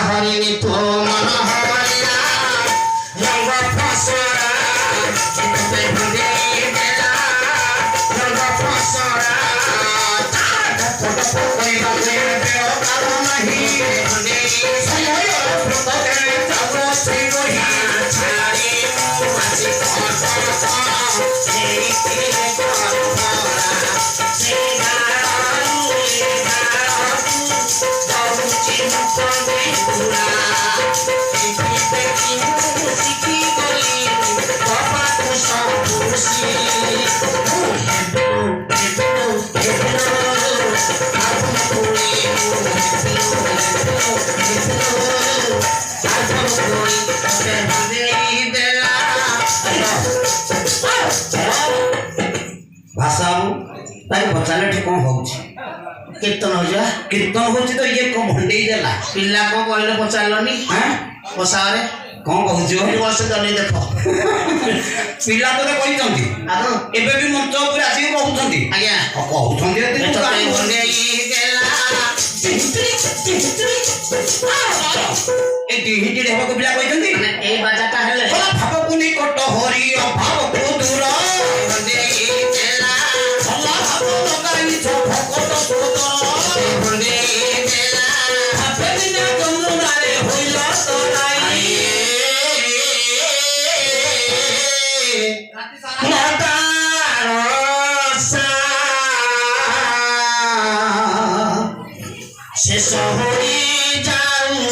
Hari itu mana hari yang berpasara itu berdiri bela yang berpasara tak ada pokoknya bela kalau nahi berdiri saya pakai tablo sibuk cari masih kotor ini भाषाबू ताई पचारे कौन हो कीर्तन हो जा कीर्तन हो तो ये कौन भंडे देला पिल्ला को कहले पचारलनी हां पसारे कौन कहू जो वर्ष दनी देखो पिल्ला तो कहि जंती आरो एबे भी मंच ऊपर आसी कहउछंती आज्ञा कहउछंती तो भंडे देला ए दिहिटी देखो को पिल्ला कहि जंती माने ए बाजाटा हेले भाव कुनी कट हरि भाव को दूर भंडे देला भला भाव लगाई छो भकत सुत भंडे देला हापेना कमुनारे होइला तो नाई से सहरी जाऊं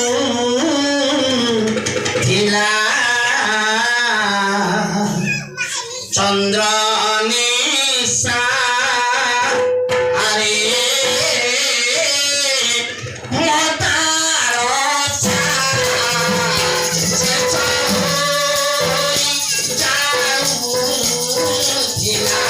ढिला चंद्र निशा अरे मोतारो सा से सहरी जाऊं ढिला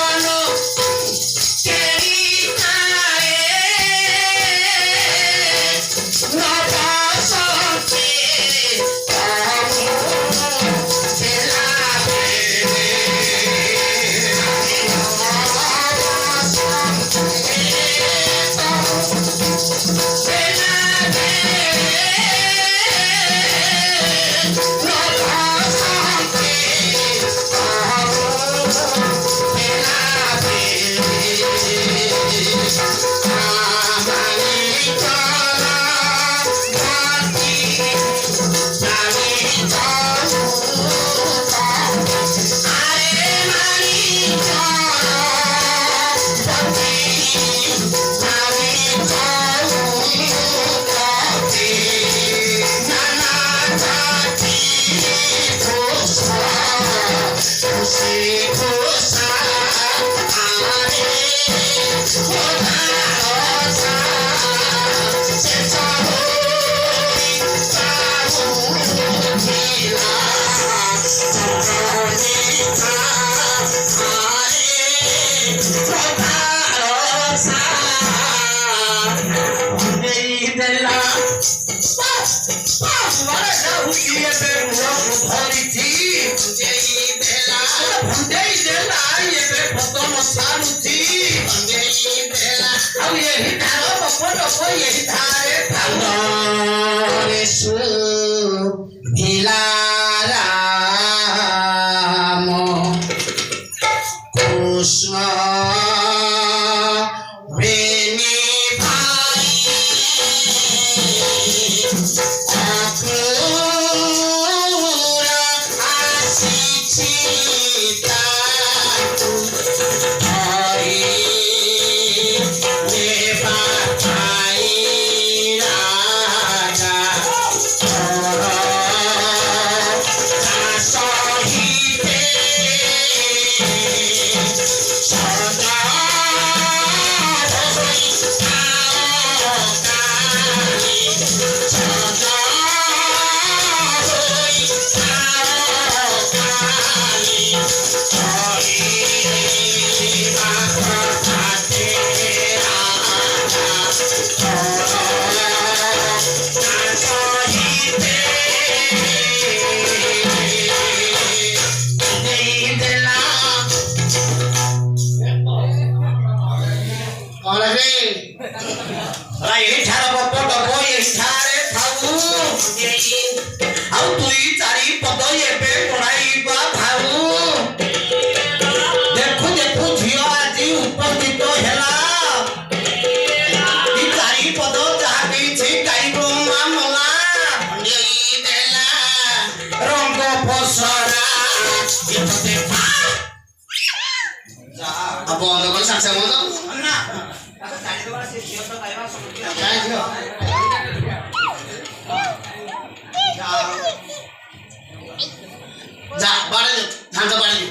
चंद्र निशा अरे रे ଏଇଠାର ଗପ ଡବ ଏଠାରେ ଥାଉ ଆଉ ଦୁଇ ଚାରି ପଦ ଏବେ ପଢାଇବା ଭାଉ ଦେଖୁ ଦେଖୁ ଝିଅ ଆଜି ଉପସ୍ଥିତ ହେଲା ଇ ଚାରି ପଦ ଯାହା କିଛି ଗାଇବ ମାମଲା ଦେଲା ରଙ୍ଗ ଫସରା ବନ୍ଦ କରି ସାଙ୍ଗେ ସାଙ୍ଗେ ବନ୍ଦ जा बाड़े ধান বাড়ি